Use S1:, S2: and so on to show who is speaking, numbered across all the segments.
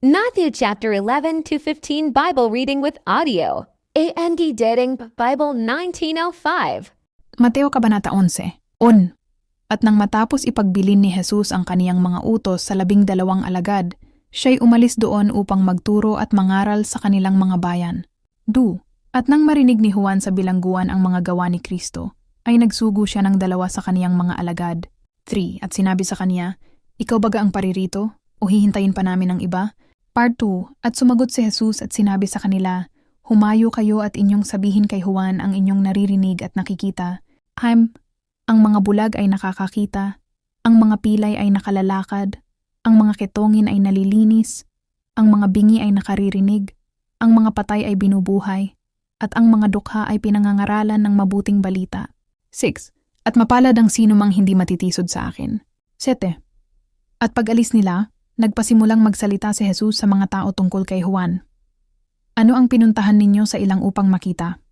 S1: Matthew chapter 11 to 15 Bible reading with audio. AND Dating Bible 1905.
S2: Mateo Kabanata 11. At nang matapos ipagbilin ni Jesus ang kaniyang mga utos sa 12 alagad, siya'y umalis doon upang magturo at mangaral sa kanilang mga bayan. At nang marinig ni Juan sa bilangguan ang mga gawa ni Kristo, ay nagsugo siya ng 2 sa kaniyang mga alagad. 3. At sinabi sa kaniya, "Ikaw baga ang paririto? O hihintayin pa namin ang iba?" Part 2. At sumagot si Jesus at sinabi sa kanila, "Humayo kayo at inyong sabihin kay Juan ang inyong naririnig at nakikita. Ang mga bulag ay nakakakita, ang mga pilay ay nakalalakad, ang mga ketongin ay nalilinis, ang mga bingi ay nakaririnig, ang mga patay ay binubuhay, at ang mga dukha ay pinangangaralan ng mabuting balita." 6. At mapalad ang sino mang hindi matitisod sa akin. 7. At pag-alis nila, nagpasimulang magsalita si Jesus sa mga tao tungkol kay Juan. "Ano ang pinuntahan ninyo sa ilang upang makita?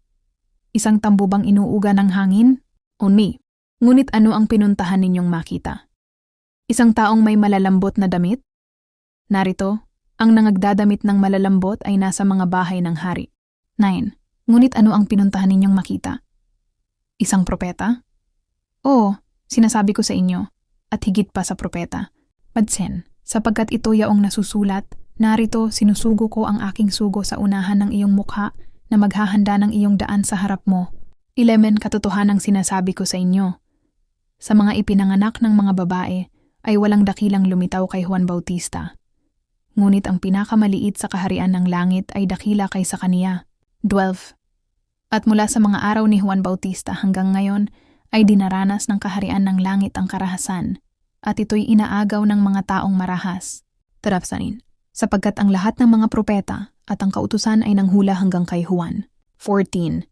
S2: Isang tambo bang inuuga ng hangin? Ni. Ngunit ano ang pinuntahan ninyong makita? Isang taong may malalambot na damit? Narito, ang nangagdadamit ng malalambot ay nasa mga bahay ng hari. 9. Ngunit ano ang pinuntahan ninyong makita? Isang propeta? Oo, sinasabi ko sa inyo, at higit pa sa propeta. 10. Sapagkat ito yaong nasusulat, narito sinusugo ko ang aking sugo sa unahan ng iyong mukha na maghahanda ng iyong daan sa harap mo. 11. Katotohanang sinasabi ko sa inyo, sa mga ipinanganak ng mga babae ay walang dakilang lumitaw kay Juan Bautista. Ngunit ang pinakamaliit sa kaharian ng langit ay dakila kaysa kaniya. 12. At mula sa mga araw ni Juan Bautista hanggang ngayon ay dinaranas ng kaharian ng langit ang karahasan, at ito'y inaagaw ng mga taong marahas. 13. Sapagkat ang lahat ng mga propeta at ang kautusan ay nanghula hanggang kay Juan. 14.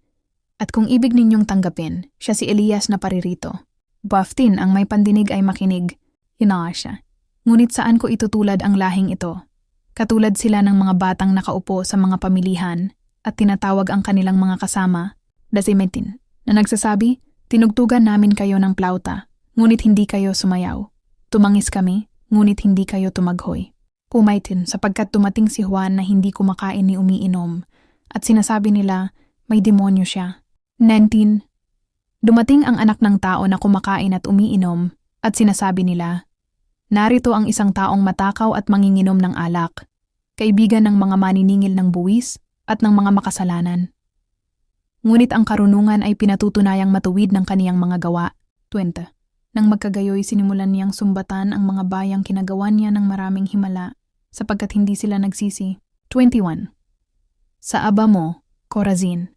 S2: At kung ibig ninyong tanggapin, siya si Elias na paririto. 15. Ang may pandinig ay makinig. Hinawa siya. Ngunit saan ko itutulad ang lahing ito? Katulad sila ng mga batang nakaupo sa mga pamilihan at tinatawag ang kanilang mga kasama, 17, na nagsasabi, "Tinugtugan namin kayo ng plauta, ngunit hindi kayo sumayaw. Tumangis kami, ngunit hindi kayo tumaghoy." 18. Sapagkat dumating si Juan na hindi kumakain ni umiinom, at sinasabi nila, may demonyo siya. 19. Dumating ang anak ng tao na kumakain at umiinom, at sinasabi nila, narito ang isang taong matakaw at manginginom ng alak, kaibigan ng mga maniningil ng buwis at ng mga makasalanan. Ngunit ang karunungan ay pinatutunayang matuwid ng kaniyang mga gawa. 20. Nang magkagayoy sinimulan niyang sumbatan ang mga bayang kinagawa niya ng maraming himala, sapagkat hindi sila nagsisi. 21. Sa aba mo, Corazin.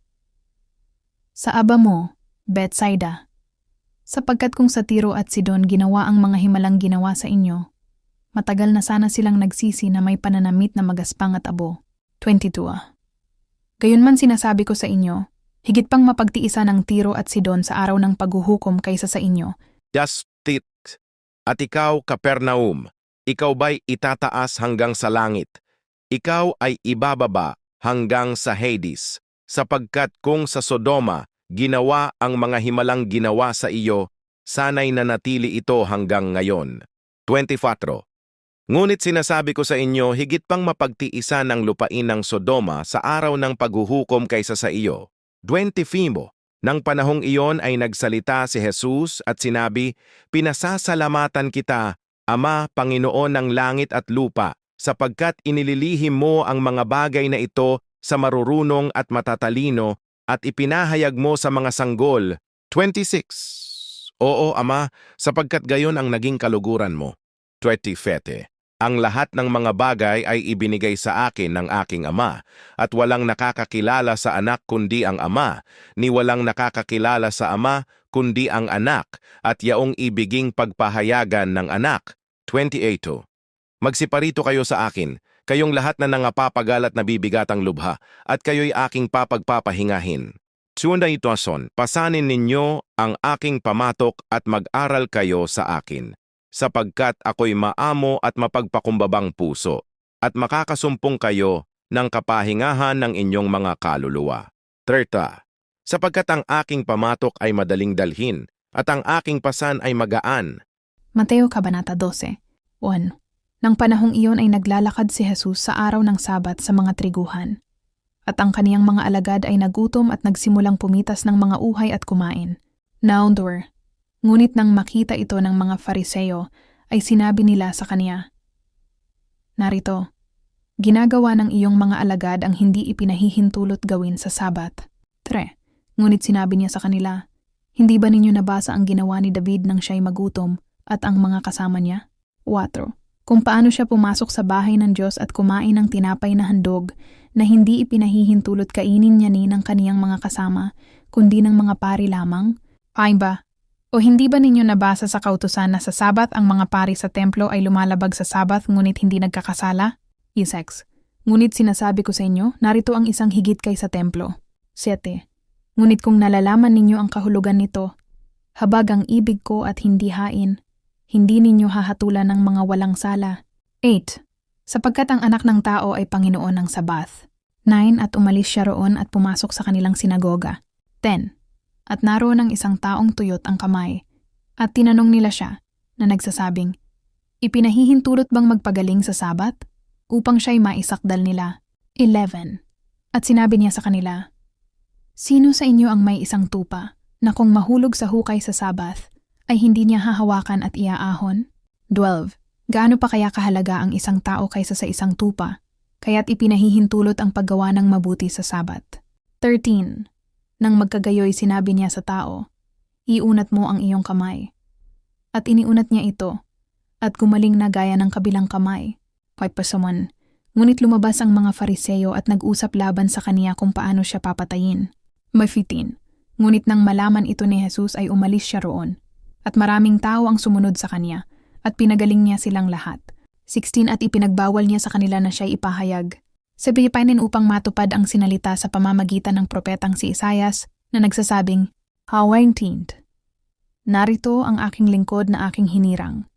S2: Sa aba mo, Bethsaida. Sapagkat kung sa Tiro at Sidon ginawa ang mga himalang ginawa sa inyo, matagal na sana silang nagsisi na may pananamit na magaspang at abo. 22. Gayunman sinasabi ko sa inyo, higit pang mapagtiisan ng Tiro at Sidon sa araw ng paghuhukom kaysa sa inyo.
S3: Dastit, at ikaw, Capernaum, ikaw ba'y itataas hanggang sa langit? Ikaw ay ibababa hanggang sa Hades, sapagkat kung sa Sodoma ginawa ang mga himalang ginawa sa iyo, sana'y nanatili ito hanggang ngayon. 24. Ngunit sinasabi ko sa inyo, higit pang mapagtiisan ng lupain ng Sodoma sa araw ng paghuhukom kaysa sa iyo. 25. Nang panahong iyon ay nagsalita si Jesus at sinabi, "Pinasasalamatan kita, Ama, Panginoon ng langit at lupa, sapagkat inililihim mo ang mga bagay na ito sa marurunong at matatalino at ipinahayag mo sa mga sanggol." 26. Oo, Ama, sapagkat gayon ang naging kaluguran mo. 27. Ang lahat ng mga bagay ay ibinigay sa akin ng aking Ama, at walang nakakakilala sa anak kundi ang Ama, ni walang nakakakilala sa Ama kundi ang anak, at yaong ibiging pagpahayagan ng anak. 28. Magsiparito kayo sa akin, kayong lahat na nangapapagal at nabibigatang lubha, at kayo'y aking papagpapahingahin. 28. Pasanin ninyo ang aking pamatok at mag-aral kayo sa akin, sapagkat ako'y maamo at mapagpakumbabang puso, at makakasumpong kayo ng kapahingahan ng inyong mga kaluluwa. 30. Sapagkat ang aking pamatok ay madaling dalhin, at ang aking pasan ay magaan.
S2: Mateo Kabanata 12. 1. Nang panahong iyon ay naglalakad si Jesus sa araw ng Sabat sa mga triguhan. At ang kaniyang mga alagad ay nagutom at nagsimulang pumitas ng mga uhay at kumain. Naundur. Ngunit nang makita ito ng mga Fariseo, ay sinabi nila sa kaniya, "Narito, ginagawa ng iyong mga alagad ang hindi ipinahihintulot gawin sa Sabat." 3. Ngunit sinabi niya sa kanila, "Hindi ba ninyo nabasa ang ginawa ni David nang siya'y magutom at ang mga kasama niya?" 4. Kung paano siya pumasok sa bahay ng Diyos at kumain ng tinapay na handog na hindi ipinahihintulot kainin niya ni ng kaniyang mga kasama, kundi ng mga pari lamang? 5. O hindi ba ninyo nabasa sa kautusan na sa Sabat ang mga pari sa templo ay lumalabag sa Sabat ngunit hindi nagkakasala? 6. Ngunit sinasabi ko sa inyo, narito ang isang higit kaysa templo. 7. Ngunit kung nalalaman ninyo ang kahulugan nito, habag ang ibig ko at hindi hain, hindi ninyo hahatulan ng mga walang sala. 8. Sapagkat ang anak ng tao ay Panginoon ng Sabath. 9. At umalis siya roon at pumasok sa kanilang sinagoga. 10. At naroon ang isang taong tuyot ang kamay, at tinanong nila siya, na nagsasabing, "Ipinahihintulot bang magpagaling sa Sabat?" Upang siya'y maisakdal nila. 11. At sinabi niya sa kanila, "Sino sa inyo ang may isang tupa, na kung mahulog sa hukay sa Sabath, ay hindi niya hahawakan at iaahon?" 12. Gaano pa kaya kahalaga ang isang tao kaysa sa isang tupa, kaya't ipinahihintulot ang paggawa ng mabuti sa Sabat. 13. Nang magkagayoy sinabi niya sa tao, "Iunat mo ang iyong kamay." At iniunat niya ito, at gumaling na gaya ng kabilang kamay. 5. Ngunit lumabas ang mga Fariseo at nag-usap laban sa kaniya kung paano siya papatayin. 15. Ngunit nang malaman ito ni Jesus ay umalis siya roon, at maraming tao ang sumunod sa kaniya, at pinagaling niya silang lahat. 16. At ipinagbawal niya sa kanila na siya'y ipahayag. Sabihin upang matupad ang sinalita sa pamamagitan ng propetang si Isaias na nagsasabing, "Hawaing tint. Narito ang aking lingkod na aking hinirang,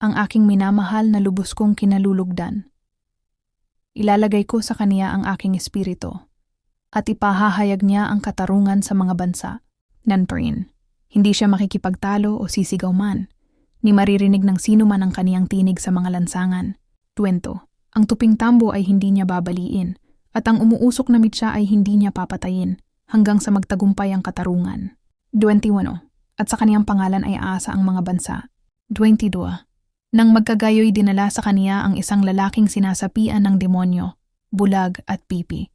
S2: ang aking minamahal na lubos kong kinalulugdan. Ilalagay ko sa kaniya ang aking espiritu, at ipahahayag niya ang katarungan sa mga bansa." Nanparin. Hindi siya makikipagtalo o sisigaw man, ni maririnig ng sino man ang kaniyang tinig sa mga lansangan. 20. Ang tuping tambo ay hindi niya babaliin, at ang umuusok na mitsa ay hindi niya papatayin, hanggang sa magtagumpay ang katarungan. 21. At sa kaniyang pangalan ay aasa ang mga bansa. 22. Nang magkagayoy dinala sa kaniya ang isang lalaking sinasapian ng demonyo, bulag at pipi.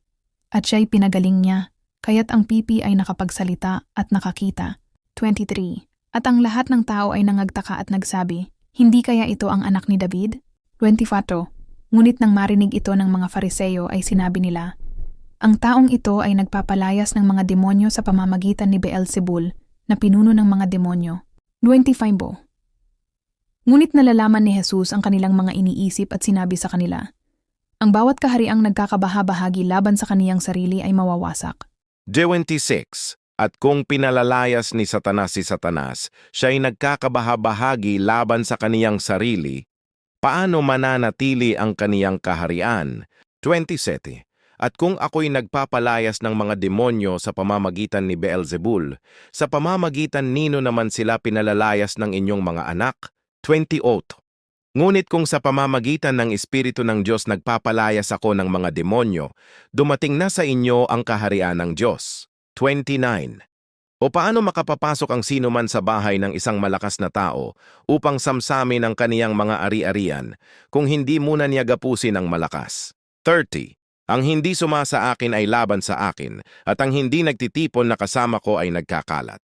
S2: At siya'y pinagaling niya, kaya't ang pipi ay nakapagsalita at nakakita. 23. At ang lahat ng tao ay nangagtaka at nagsabi, "Hindi kaya ito ang anak ni David?" 24. Ngunit nang marinig ito ng mga Fariseo ay sinabi nila, "Ang taong ito ay nagpapalayas ng mga demonyo sa pamamagitan ni Beelzebul, na pinuno ng mga demonyo." 25. Ngunit nalalaman ni Jesus ang kanilang mga iniisip at sinabi sa kanila, "Ang bawat kahariang nagkakabahabahagi laban sa kaniyang sarili ay mawawasak."
S3: 26. At kung pinalalayas ni Satanas si Satanas, siya'y nagkakabahabahagi laban sa kaniyang sarili, paano mananatili ang kaniyang kaharian? 27. At kung ako'y nagpapalayas ng mga demonyo sa pamamagitan ni Beelzebul, sa pamamagitan nino naman sila pinalalayas ng inyong mga anak? 28. Ngunit kung sa pamamagitan ng Espiritu ng Diyos nagpapalayas ako ng mga demonyo, dumating na sa inyo ang kaharian ng Diyos. 29. O paano makapapasok ang sino man sa bahay ng isang malakas na tao upang samsamin ang kaniyang mga ari-arian kung hindi muna niya gapusin ang malakas? 30. Ang hindi sumasa akin ay laban sa akin, at ang hindi nagtitipon na kasama ko ay nagkakalat.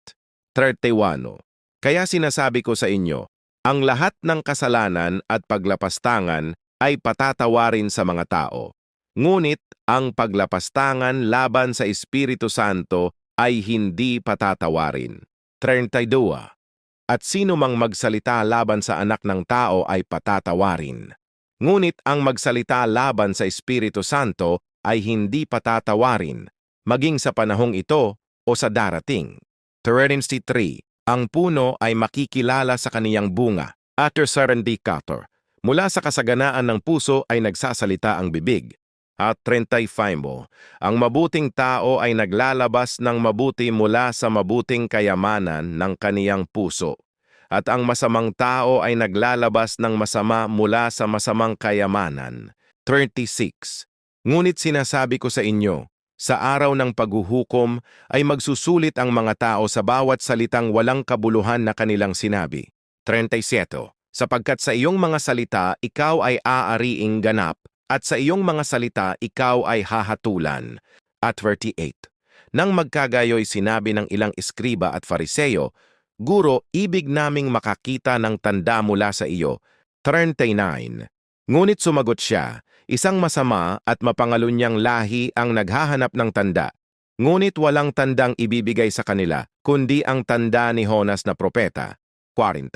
S3: 31. Kaya sinasabi ko sa inyo, ang lahat ng kasalanan at paglapastangan ay patatawarin sa mga tao. Ngunit ang paglapastangan laban sa Espiritu Santo ay hindi patatawarin. 32. At sino mang magsalita laban sa anak ng tao ay patatawarin. Ngunit ang magsalita laban sa Espiritu Santo ay hindi patatawarin, maging sa panahong ito o sa darating. 33. Ang puno ay makikilala sa kaniyang bunga, after serendikator. Mula sa kasaganaan ng puso ay nagsasalita ang bibig. At 35. Ang mabuting tao ay naglalabas ng mabuti mula sa mabuting kayamanan ng kaniyang puso. at ang masamang tao ay naglalabas ng masama mula sa masamang kayamanan. 36. Ngunit sinasabi ko sa inyo, sa araw ng paghuhukom ay magsusulit ang mga tao sa bawat salitang walang kabuluhan na kanilang sinabi. 37. Sapagkat sa iyong mga salita ikaw ay aariing ganap, at sa iyong mga salita ikaw ay hahatulan. At 38. Nang magkagayoy sinabi ng ilang eskriba at fariseyo, Guro, ibig naming makakita ng tanda mula sa iyo. 39. Ngunit sumagot siya, isang masama at mapangalunyang lahi ang naghahanap ng tanda. Ngunit walang tandang ibibigay sa kanila, kundi ang tanda ni Jonas na propeta. 40.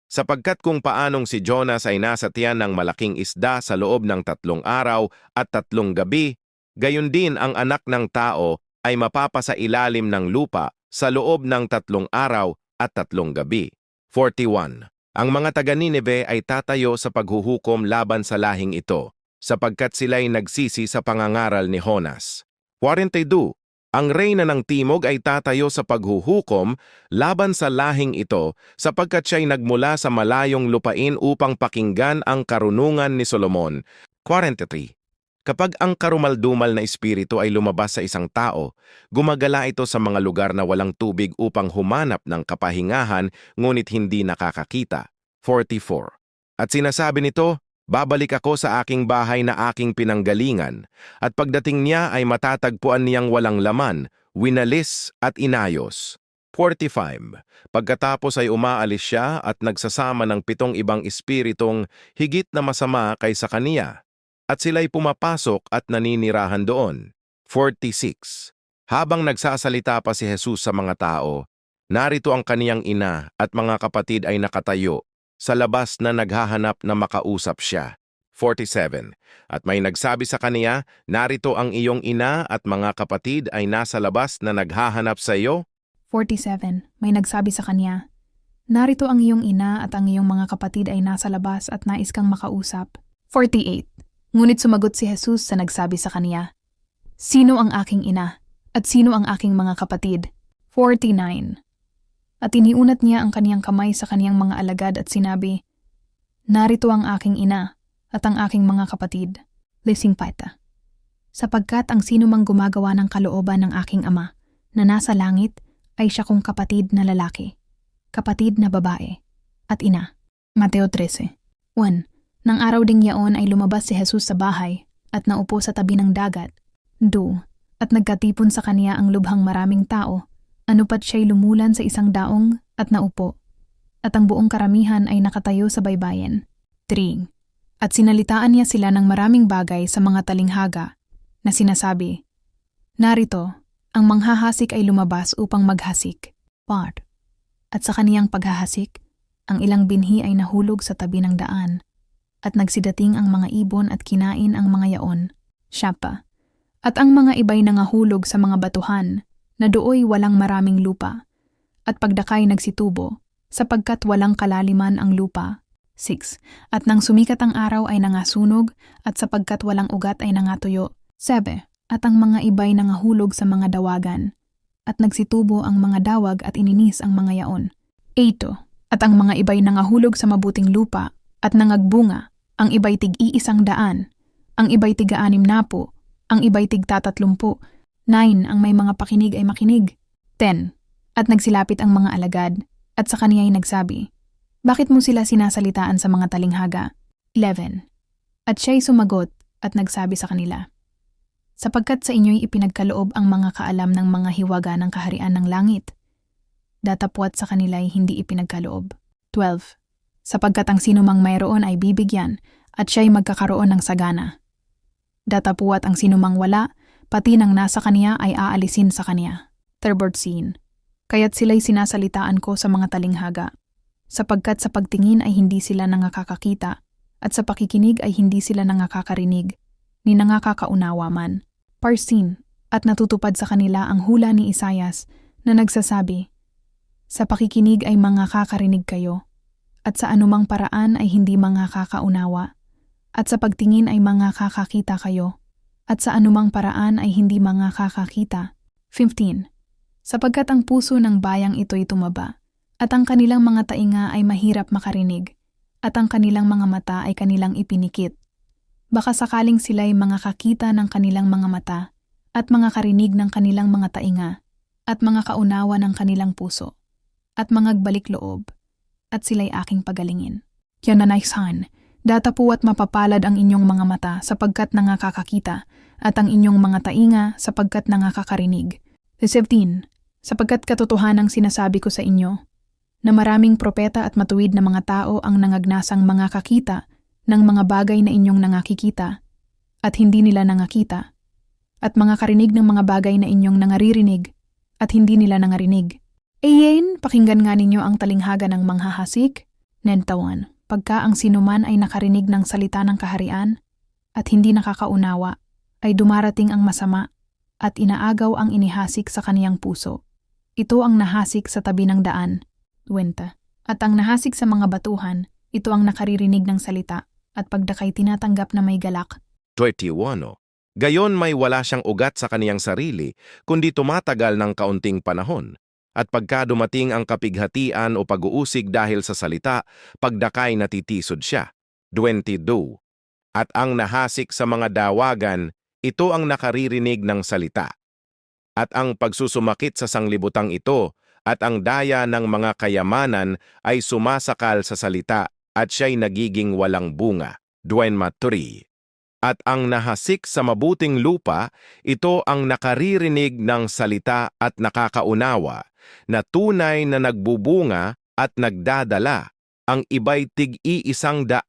S3: Sapagkat kung paanong si Jonas ay nasa tiyan ng malaking isda sa loob ng 3 araw at 3 gabi, gayon din ang anak ng tao ay mapapasa ilalim ng lupa sa loob ng 3 araw at 3 gabi. 41. Ang mga taga-Nineve ay tatayo sa paghuhukom laban sa lahing ito, sapagkat sila'y nagsisi sa pangangaral ni Jonas. 42. Ang reyna ng timog ay tatayo sa paghuhukom laban sa lahing ito, sapagkat siya'y nagmula sa malayong lupain upang pakinggan ang karunungan ni Solomon. 43. Kapag ang karumaldumal na espiritu ay lumabas sa isang tao, gumagala ito sa mga lugar na walang tubig upang humanap ng kapahingahan ngunit hindi nakakakita. 44. At sinasabi nito, babalik ako sa aking bahay na aking pinanggalingan, at pagdating niya ay matatagpuan niyang walang laman, winalis at inayos. 45. Pagkatapos ay umaalis siya at nagsasama ng 7 ibang espiritong higit na masama kaysa kaniya, at sila'y pumapasok at naninirahan doon. 46. Habang nagsasalita pa si Jesus sa mga tao, narito ang kaniyang ina at mga kapatid ay nakatayo sa labas na naghahanap na makausap siya. 47. At may nagsabi sa kaniya, narito ang iyong ina at mga kapatid ay nasa labas na naghahanap sa iyo.
S2: 47. May nagsabi sa kanya, narito ang iyong ina at ang iyong mga kapatid ay nasa labas at nais kang makausap. 48. Ngunit sumagot si Jesus sa nagsabi sa kaniya, sino ang aking ina at sino ang aking mga kapatid? 49. At iniunat niya ang kaniyang kamay sa kaniyang mga alagad at sinabi, narito ang aking ina at ang aking mga kapatid. Lising pata. Sapagkat ang sino mang gumagawa ng kalooban ng aking ama na nasa langit ay siya kong kapatid na lalaki, kapatid na babae, at ina. Mateo 13. 1. Nang araw ding yaon ay lumabas si Jesus sa bahay at naupo sa tabi ng dagat. 2. At nagkatipon sa kaniya ang lubhang maraming tao, anupat siya'y lumulan sa isang daong at naupo, at ang buong karamihan ay nakatayo sa baybayin. 3. At sinalitaan niya sila ng maraming bagay sa mga talinghaga, na sinasabi, narito, ang manghahasik ay lumabas upang maghasik. 4. At sa kaniyang paghahasik, ang ilang binhi ay nahulog sa tabi ng daan, at nagsidating ang mga ibon at kinain ang mga yaon. 5. At ang mga iba'y nangahulog sa mga batuhan, na dooy walang maraming lupa, at pagdakay nagsitubo, sapagkat walang kalaliman ang lupa. 6. At nang sumikat ang araw ay nangasunog, at sapagkat walang ugat ay nangatuyo. 7. At ang mga iba'y nangahulog sa mga dawagan, at nagsitubo ang mga dawag at ininis ang mga yaon. 8. At ang mga iba'y nangahulog sa mabuting lupa, at nangagbunga, ang iba'y tig-100, ang iba'y tig-60, ang iba'y tig-30. 9. Ang may mga pakinig ay makinig. 10. At nagsilapit ang mga alagad, at sa kaniya'y nagsabi, bakit mo sila sinasalitaan sa mga talinghaga? 11. At siya'y sumagot at nagsabi sa kanila, sapagkat sa inyo'y ipinagkaloob ang mga kaalam ng mga hiwaga ng kaharian ng langit. Datapwat sa kanila'y hindi ipinagkaloob. 12. Sapagkat ang sinumang mayroon ay bibigyan, at siya'y magkakaroon ng sagana. Datapuat ang sinumang wala, pati nang nasa kaniya ay aalisin sa kaniya. 13. Kaya't sila'y sinasalitaan ko sa mga talinghaga, sapagkat sa pagtingin ay hindi sila nangakakakita, at sa pakikinig ay hindi sila nangakakarinig, ni nangakakaunawa man. 14. At natutupad sa kanila ang hula ni Isayas na nagsasabi, sa pakikinig ay mangakakarinig kayo, at sa anumang paraan ay hindi mangakakaunawa, at sa pagtingin ay mangakakakita kayo, at sa anumang paraan ay hindi mangakakakita. 15. Sapagkat ang puso ng bayang ito'y tumaba, At ang kanilang mga tainga ay mahirap makarinig, at ang kanilang mga mata ay kanilang ipinikit. Baka sakaling sila'y mga kakita ng kanilang mga mata, at mga karinig ng kanilang mga tainga, at mga kaunawa ng kanilang puso, at mga gbalik loob, at sila'y aking pagalingin. Yan nanaysan, datapu at mapapalad ang inyong mga mata sapagkat nangakakakita, at ang inyong mga tainga sapagkat nangakakarinig. 15. Sapagkat katotohanang sinasabi ko sa inyo, na maraming propeta at matuwid na mga tao ang nangagnasang mga kakita ng mga bagay na inyong nangakikita, at hindi nila nangakita, at mga karinig ng mga bagay na inyong nangaririnig, at hindi nila nangarinig. Ayen, pakinggan nga ninyo ang talinghaga ng manghahasik, nentawan, pagka ang sinuman ay nakarinig ng salita ng kaharian, at hindi nakakaunawa, ay dumarating ang masama, at inaagaw ang inihasik sa kaniyang puso. Ito ang nahasik sa tabi ng daan, 20. At ang nahasik sa mga batuhan, ito ang nakaririnig ng salita, at pagdakay tinatanggap na may galak.
S3: 21. Gayon may wala siyang ugat sa kaniyang sarili, kundi tumatagal ng kaunting panahon. At pagka dumating ang kapighatian o pag-uusig dahil sa salita, pagdakay natitisod siya. 22. At ang nahasik sa mga dawagan, ito ang nakaririnig ng salita. At ang pagsusumakit sa sanglibutang ito, at ang daya ng mga kayamanan ay sumasakal sa salita at siya'y nagiging walang bunga. 23. At ang nahasik sa mabuting lupa, ito ang nakaririnig ng salita at nakakaunawa, na tunay na nagbubunga at nagdadala. Ang iba'y tig-100,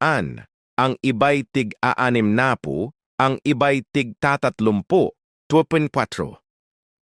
S3: ang iba'y tig-60, ang iba'y tig-30. 24.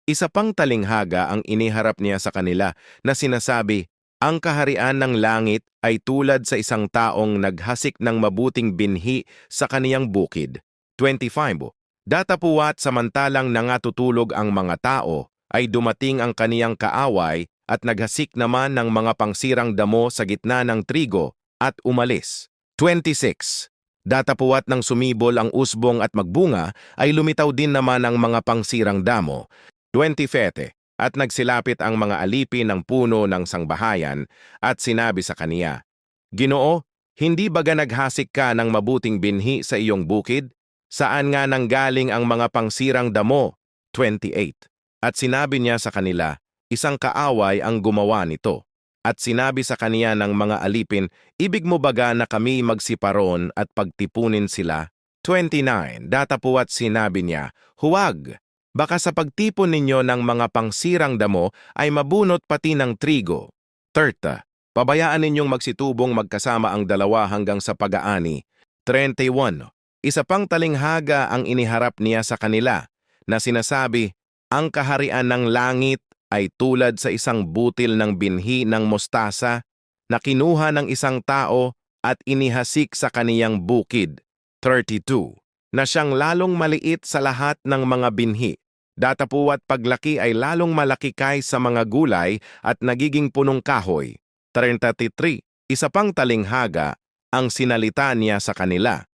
S3: Isa pang talinghaga ang iniharap niya sa kanila na sinasabi, ang kaharian ng langit ay tulad sa isang taong naghasik ng mabuting binhi sa kaniyang bukid. 25. Datapuat samantalang nangatutulog ang mga tao, ay dumating ang kaniyang kaaway at naghasik naman ng mga pangsirang damo sa gitna ng trigo at umalis. 26. Datapuat ng sumibol ang usbong at magbunga, ay lumitaw din naman ang mga pangsirang damo. 27. At nagsilapit ang mga alipin ng puno ng sangbahayan at sinabi sa kaniya, Ginoo, hindi baga naghasik ka ng mabuting binhi sa iyong bukid? Saan nga nanggaling ang mga pangsirang damo? 28. At sinabi niya sa kanila, isang kaaway ang gumawa nito. At sinabi sa kaniya ng mga alipin, ibig mo baga na kami magsiparon at pagtipunin sila? 29. Datapuat sinabi niya, huwag! Baka sa pagtipon ninyo ng mga pangsirang damo ay mabunot pati ng trigo. 30. Pabayaan ninyong magsitubong magkasama ang dalawa hanggang sa pag-aani. 31. Isa pang talinghaga ang iniharap niya sa kanila, na sinasabi, ang kaharian ng langit ay tulad sa isang butil ng binhi ng mostasa na kinuha ng isang tao at inihasik sa kaniyang bukid. 32. Na siyang lalong maliit sa lahat ng mga binhi. Datapuat paglaki ay lalong malaki kaysa mga gulay at nagiging punong kahoy. 33. Isa pang talinghaga ang sinalita niya sa kanila.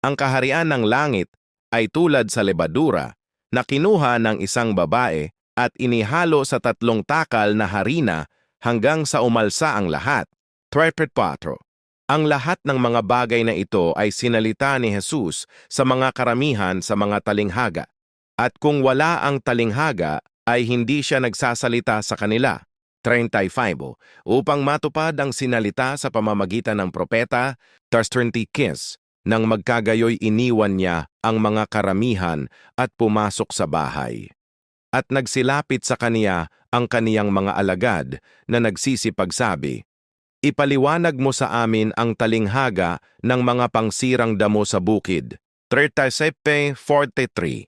S3: Ang kaharian ng langit ay tulad sa lebadura na kinuha ng isang babae at inihalo sa 3 takal na harina hanggang sa umalsa ang lahat. 34. Ang lahat ng mga bagay na ito ay sinalita ni Jesus sa mga karamihan sa mga talinghaga. At kung wala ang talinghaga, ay hindi siya nagsasalita sa kanila. 35. Upang matupad ang sinalita sa pamamagitan ng propeta, 30 nang magkagayoy iniwan niya ang mga karamihan at pumasok sa bahay. At nagsilapit sa kaniya ang kaniyang mga alagad na nagsisipagsabi, ipaliwanag mo sa amin ang talinghaga ng mga pangsirang damo sa bukid. 37:43.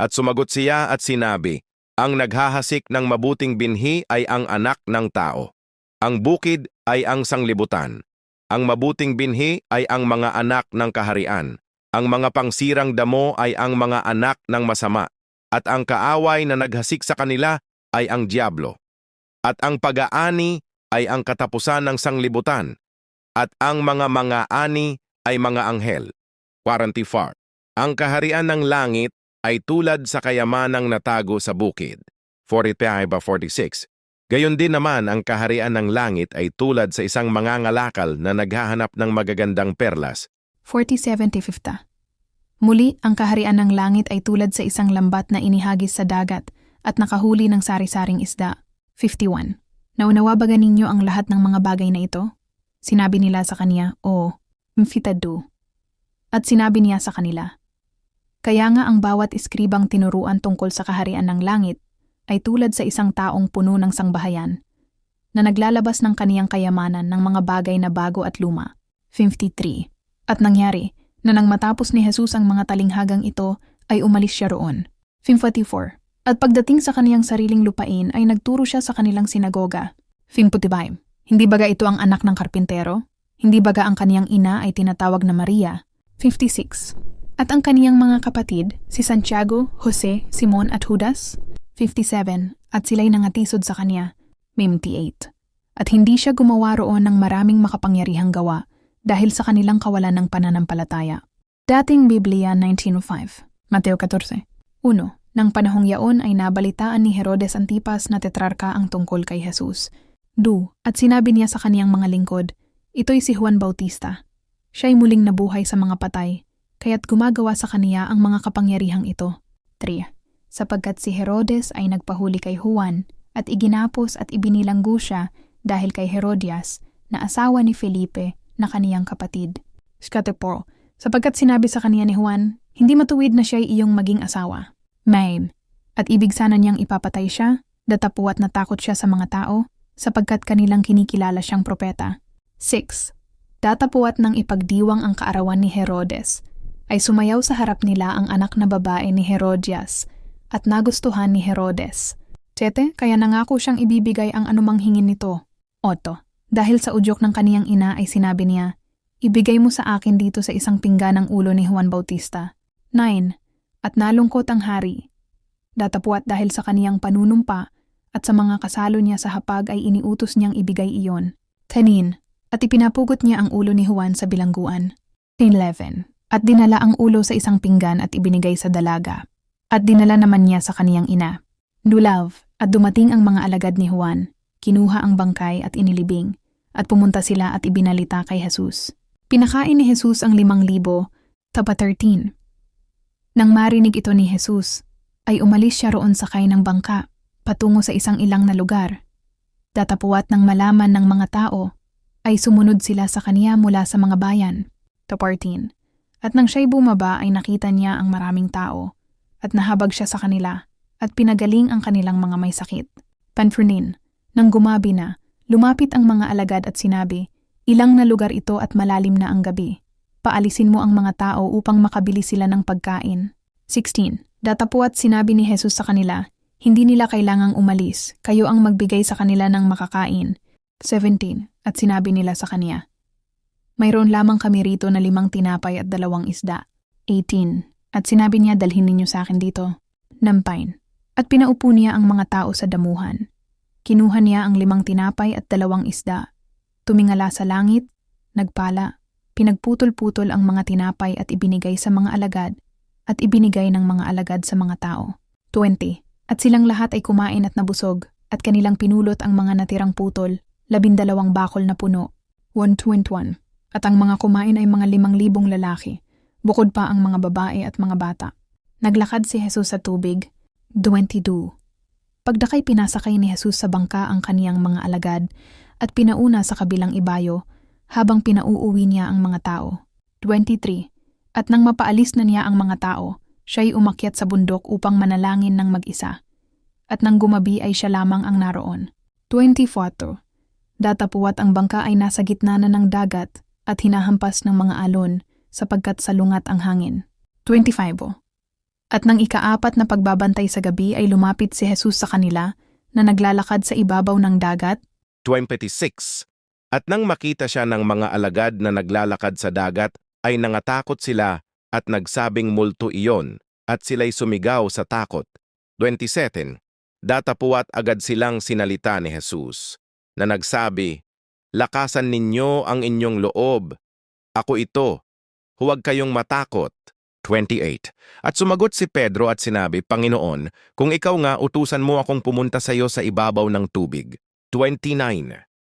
S3: At sumagot siya at sinabi, ang naghahasik ng mabuting binhi ay ang anak ng tao. Ang bukid ay ang sanglibutan. Ang mabuting binhi ay ang mga anak ng kaharian. Ang mga pangsirang damo ay ang mga anak ng masama. At ang kaaway na naghasik sa kanila ay ang diablo. At ang pag-aani ay ang katapusan ng sanglibutan. At ang mga ani ay mga anghel. 44. Ang kaharian ng langit ay tulad sa kayamanang natago sa bukid. 45-46. Gayon din naman ang kaharian ng langit ay tulad sa isang mangangalakal na naghahanap ng magagandang perlas.
S2: 40-70-50. Muli, ang kaharian ng langit ay tulad sa isang lambat na inihagis sa dagat at nakahuli ng sari-saring isda. 51. Naunawa ba ninyo ang lahat ng mga bagay na ito? Sinabi nila sa kanya, O, mfitadu. At sinabi niya sa kanila, kaya nga ang bawat iskribang tinuruan tungkol sa kaharian ng langit ay tulad sa isang taong puno ng sangbahayan na naglalabas ng kaniyang kayamanan ng mga bagay na bago at luma. 53. At nangyari na nang matapos ni Jesus ang mga talinghagang ito ay umalis siya roon. 54. At pagdating sa kaniyang sariling lupain ay nagturo siya sa kanilang sinagoga. 55. Hindi baga ito ang anak ng karpintero? Hindi baga ang kaniyang ina ay tinatawag na Maria? 56. At ang kaniyang mga kapatid, si Santiago, Jose, Simon at Judas? 57. At sila'y nangatisod sa kanya. 58. At hindi siya gumawa roon ng maraming makapangyarihang gawa dahil sa kanilang kawalan ng pananampalataya. Dating Biblia 1905. Mateo 14. 1. Nang panahong yaon ay nabalitaan ni Herodes Antipas na tetrarka ang tungkol kay Jesus. 2. At sinabi niya sa kaniyang mga lingkod, ito'y si Juan Bautista. Siya'y muling nabuhay sa mga patay, kaya't gumagawa sa kaniya ang mga kapangyarihang ito. 3. Sapagkat si Herodes ay nagpahuli kay Juan at iginapos at ibinilanggo siya dahil kay Herodias na asawa ni Felipe na kaniyang kapatid. 4. Sapagkat sinabi sa kaniya ni Juan, hindi matuwid na siya'y iyong maging asawa. 9. At ibig sana niyang ipapatay siya, datapuat natakot siya sa mga tao, sapagkat kanilang kinikilala siyang propeta. 6. Datapuat ng ipagdiwang ang kaarawan ni Herodes, ay sumayaw sa harap nila ang anak na babae ni Herodias, at nagustuhan ni Herodes. 7. Kaya nangako siyang ibibigay ang anumang hingin nito. 8. Dahil sa udyok ng kaniyang ina ay sinabi niya, ibigay mo sa akin dito sa isang pinggan ang ulo ni Juan Bautista. 9. At nalungkot ang hari. Datapuat dahil sa kaniyang panunumpa at sa mga kasalo niya sa hapag ay iniutos niyang ibigay iyon. 10. At ipinapugot niya ang ulo ni Juan sa bilangguan. 11. At dinala ang ulo sa isang pinggan at ibinigay sa dalaga. At dinala naman niya sa kaniyang ina. 12. At dumating ang mga alagad ni Juan, kinuha ang bangkay at inilibing, at pumunta sila at ibinalita kay Jesus. Pinakain ni Jesus ang 5,000, tapa 13. Nang marinig ito ni Jesus, ay umalis siya roon sakay ng bangka, patungo sa isang ilang na lugar. Datapuat ng malaman ng mga tao, ay sumunod sila sa kaniya mula sa mga bayan. 14. At nang siya'y bumaba ay nakita niya ang maraming tao, at nahabag siya sa kanila, at pinagaling ang kanilang mga may sakit. 15. Nang gumabi na, lumapit ang mga alagad at sinabi, ilang na lugar ito at malalim na ang gabi. Paalisin mo ang mga tao upang makabili sila ng pagkain. 16. Datapuat sinabi ni Jesus sa kanila, hindi nila kailangang umalis, kayo ang magbigay sa kanila ng makakain. 17. At sinabi nila sa kanya, mayroon lamang kami rito na 5 tinapay at 2 isda. 18. At sinabi niya, dalhin ninyo sa akin dito. 19. At pinaupo niya ang mga tao sa damuhan. Kinuha niya ang 5 tinapay at 2 isda. Tumingala sa langit, nagpala, pinagputol-putol ang mga tinapay at ibinigay sa mga alagad, at ibinigay ng mga alagad sa mga tao. 20. At silang lahat ay kumain at nabusog, at kanilang pinulot ang mga natirang putol, 12 bakol na puno. 121. At ang mga kumain ay mga 5,000 lalaki, bukod pa ang mga babae at mga bata. Naglakad si Jesus sa tubig. 22. Pagdakay pinasakay ni Jesus sa bangka ang kaniyang mga alagad at pinauna sa kabilang ibayo habang pinauuwi niya ang mga tao. 23. At nang mapaalis na niya ang mga tao, siya'y umakyat sa bundok upang manalangin ng mag-isa. At nang gumabi ay siya lamang ang naroon. 24. Datapuat ang bangka ay nasa gitna na ng dagat at hinahampas ng mga alon sapagkat salungat ang hangin. 25. At nang ika-4 na pagbabantay sa gabi ay lumapit si Jesus sa kanila na naglalakad sa ibabaw ng dagat.
S3: 26. At nang makita siya ng mga alagad na naglalakad sa dagat, ay nangatakot sila at nagsabing multo iyon, at sila'y sumigaw sa takot. 27. Datapuat agad silang sinalita ni Jesus, na nagsabi, lakasan ninyo ang inyong loob. Ako ito, huwag kayong matakot. 28. At sumagot si Pedro at sinabi, Panginoon, kung ikaw nga, utusan mo akong pumunta sa iyo sa ibabaw ng tubig. 29.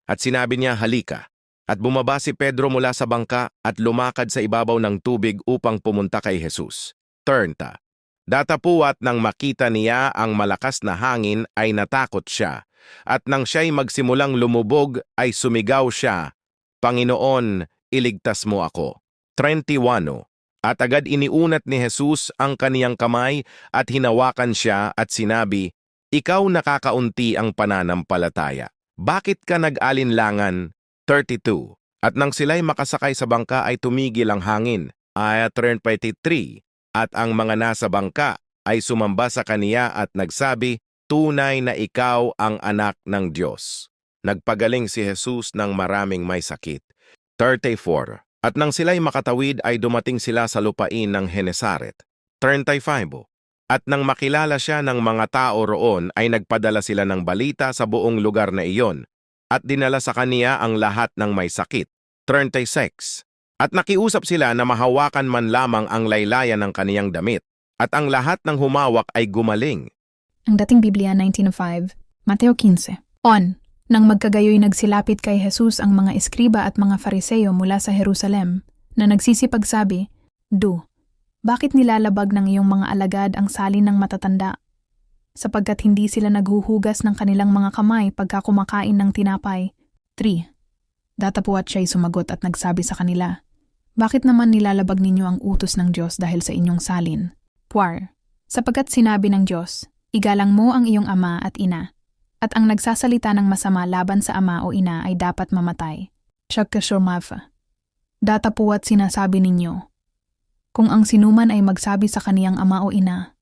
S3: At sinabi niya, halika. At bumaba si Pedro mula sa bangka at lumakad sa ibabaw ng tubig upang pumunta kay Jesus. 30. Datapuat nang makita niya ang malakas na hangin ay natakot siya. At nang siya'y magsimulang lumubog ay sumigaw siya, Panginoon, iligtas mo ako. 31. At agad iniunat ni Jesus ang kaniyang kamay at hinawakan siya at sinabi, Ikaw nakakaunti ang pananampalataya. Bakit ka nag-alinlangan? 32. At nang sila'y makasakay sa bangka ay tumigil ang hangin. Ayat 33. At ang mga nasa bangka ay sumamba sa kaniya at nagsabi, Tunay na ikaw ang anak ng Diyos. Nagpagaling si Jesus ng maraming may sakit. 34. At nang sila'y makatawid ay dumating sila sa lupain ng Genesaret. 35. At nang makilala siya ng mga tao roon ay nagpadala sila ng balita sa buong lugar na iyon at dinala sa kaniya ang lahat ng may sakit. 36. At nakiusap sila na mahawakan man lamang ang laylayan ng kaniyang damit at ang lahat ng humawak ay gumaling.
S2: Ang dating Biblia 19:5, Mateo 15. On. Nang magkagayoy nagsilapit kay Jesus ang mga eskriba at mga Fariseo mula sa Jerusalem, na nagsisipagsabi, bakit nilalabag ng iyong mga alagad ang salin ng matatanda? Sapagkat hindi sila naghuhugas ng kanilang mga kamay pagka kumakain ng tinapay. 3. Datapuat siya'y sumagot at nagsabi sa kanila, Bakit naman nilalabag ninyo ang utos ng Diyos dahil sa inyong salin? 4. Sapagkat sinabi ng Diyos, Igalang mo ang iyong ama at ina, at ang nagsasalita ng masama laban sa ama o ina ay dapat mamatay. Chagkashormafa. Datapuat sinasabi ninyo, kung ang sinuman ay magsabi sa kaniyang ama o ina,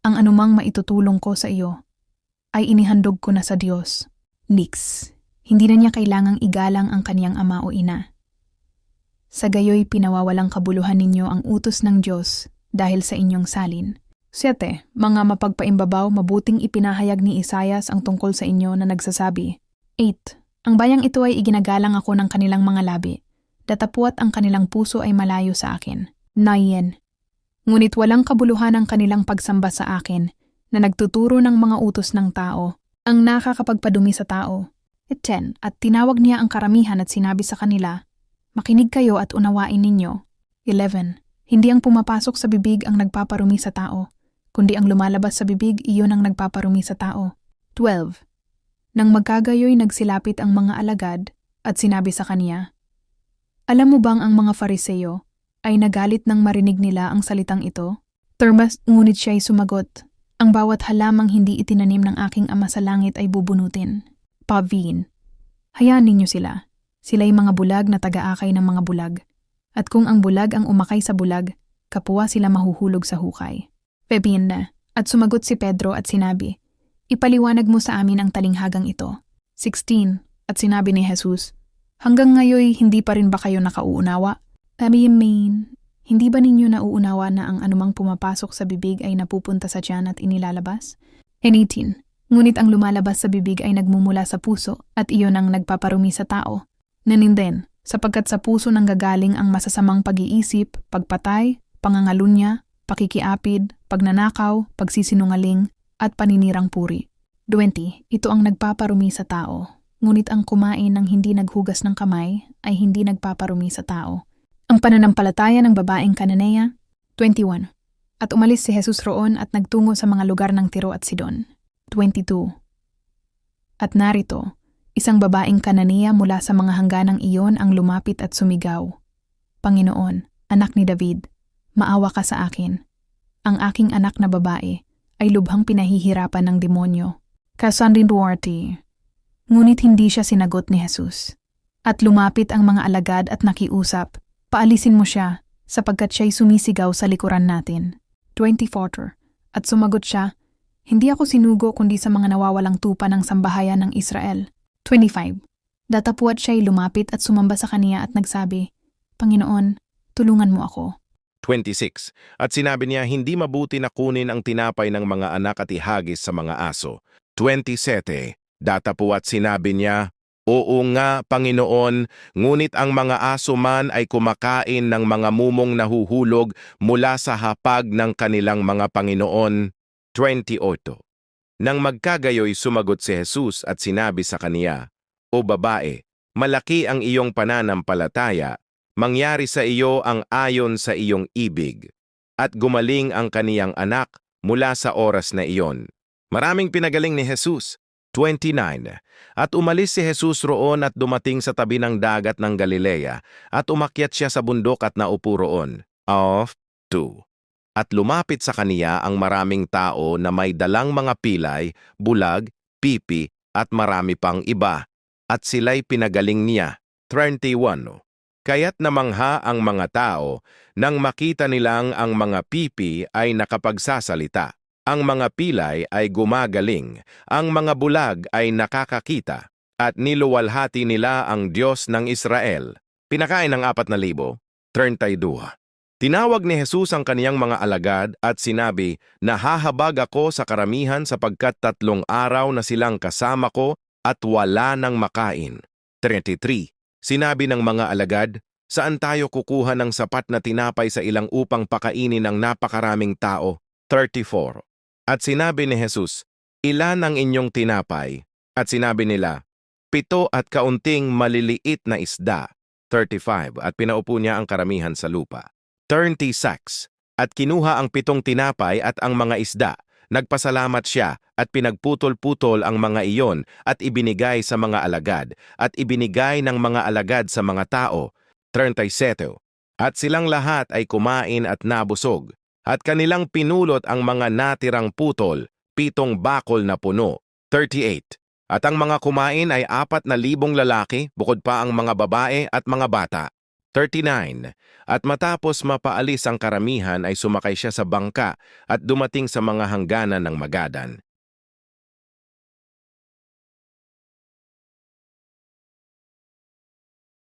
S2: ang anumang maitutulong ko sa iyo, ay inihandog ko na sa Diyos. Nix. Hindi na niya kailangang igalang ang kaniyang ama o ina. Sa gayoy pinawawalang kabuluhan ninyo ang utos ng Diyos dahil sa inyong salin. 7. Mga mapagpaimbabaw, mabuting ipinahayag ni Isaias ang tungkol sa inyo na nagsasabi. 8. Ang bayang ito ay iginagalang ako ng kanilang mga labi. Datapuat ang kanilang puso ay malayo sa akin. 9. Ngunit walang kabuluhan ang kanilang pagsamba sa akin na nagtuturo ng mga utos ng tao, ang nakakapagpadumi sa tao. 10. At tinawag niya ang karamihan at sinabi sa kanila, Makinig kayo at unawain ninyo. 11. Hindi ang pumapasok sa bibig ang nagpaparumi sa tao, kundi ang lumalabas sa bibig, iyon ang nagpaparumi sa tao. 12. Nang magkagayoy nagsilapit ang mga alagad at sinabi sa kaniya, Alam mo bang ang mga Fariseo ay nagalit nang marinig nila ang salitang ito? Ngunit siya'y sumagot, Ang bawat halamang hindi itinanim ng aking ama sa langit ay bubunutin. Pavin. Hayaan ninyo sila. Sila'y mga bulag na taga-akay ng mga bulag. At kung ang bulag ang umakay sa bulag, kapwa sila mahuhulog sa hukay. Pebin na, at sumagot si Pedro at sinabi, Ipaliwanag mo sa amin ang talinghagang ito. 16. At sinabi ni Jesus, Hanggang ngayoy hindi pa rin ba kayo nakauunawa? Amen. Hindi ba ninyo nauunawa na ang anumang pumapasok sa bibig ay napupunta sa tiyan at inilalabas? 18. Ngunit ang lumalabas sa bibig ay nagmumula sa puso at iyon ang nagpaparumi sa tao. Naninden, sapagkat sa puso nanggagaling ang masasamang pag-iisip, pagpatay, pangangalunya, pakikiapid, pagnanakaw, pagsisinungaling, at paninirang puri. 20. Ito ang nagpaparumi sa tao. Ngunit ang kumain ng hindi naghugas ng kamay ay hindi nagpaparumi sa tao. Ang pananampalataya ng babaeng Kananea. 21. At umalis si Jesus roon at nagtungo sa mga lugar ng Tiro at Sidon. 22. At narito, isang babaeng Kananea mula sa mga hangganang iyon ang lumapit at sumigaw, Panginoon, anak ni David, maawa ka sa akin. Ang aking anak na babae ay lubhang pinahihirapan ng demonyo. Kasandin Duarte. Ngunit hindi siya sinagot ni Jesus. At lumapit ang mga alagad at nakiusap, Paalisin mo siya, sapagkat siya'y sumisigaw sa likuran natin. 24. At sumagot siya, Hindi ako sinugo kundi sa mga nawawalang tupa ng sambahayan ng Israel. 25. Datapuat siya'y lumapit at sumamba sa kaniya at nagsabi, Panginoon, tulungan mo ako.
S3: 26. At sinabi niya, hindi mabuti na kunin ang tinapay ng mga anak at ihagis sa mga aso. 27. Datapuat sinabi niya, Oo nga, Panginoon, ngunit ang mga aso man ay kumakain ng mga mumong nahuhulog mula sa hapag ng kanilang mga Panginoon. 28. Nang magkagayoy sumagot si Jesus at sinabi sa kaniya, O babae, malaki ang iyong pananampalataya, mangyari sa iyo ang ayon sa iyong ibig. At gumaling ang kaniyang anak mula sa oras na iyon. Maraming pinagaling ni Jesus. 29. At umalis si Jesus roon at dumating sa tabi ng dagat ng Galilea at umakyat siya sa bundok at naupo roon. Of 2. At lumapit sa kaniya ang maraming tao na may dalang mga pilay, bulag, pipi at marami pang iba. At sila'y pinagaling niya. 31. Kaya't namangha ang mga tao nang makita nilang ang mga pipi ay nakapagsasalita. Ang mga pilay ay gumagaling, ang mga bulag ay nakakakita, at niluwalhati nila ang Diyos ng Israel. Pinakain ng 4,000. 32. Tinawag ni Jesus ang kaniyang mga alagad at sinabi, Nahahabag ako sa karamihan sapagkat 3 araw na silang kasama ko at wala nang makain. 33. Sinabi ng mga alagad, Saan tayo kukuha ng sapat na tinapay sa ilang upang pakainin ng napakaraming tao? 34. At sinabi ni Jesus, Ilan ang inyong tinapay? At sinabi nila, 7 at kaunting maliliit na isda. 35. At pinaupo niya ang karamihan sa lupa. 36. At kinuha ang 7 tinapay at ang mga isda. Nagpasalamat siya at pinagputol-putol ang mga iyon at ibinigay sa mga alagad at ibinigay ng mga alagad sa mga tao. 37. At silang lahat ay kumain at nabusog. At kanilang pinulot ang mga natirang putol, 7 bakol na puno. 38. At ang mga kumain ay 4,000 lalaki, bukod pa ang mga babae at mga bata. 39. At matapos mapaalis ang karamihan ay sumakay siya sa bangka at dumating sa mga hangganan ng Magadan.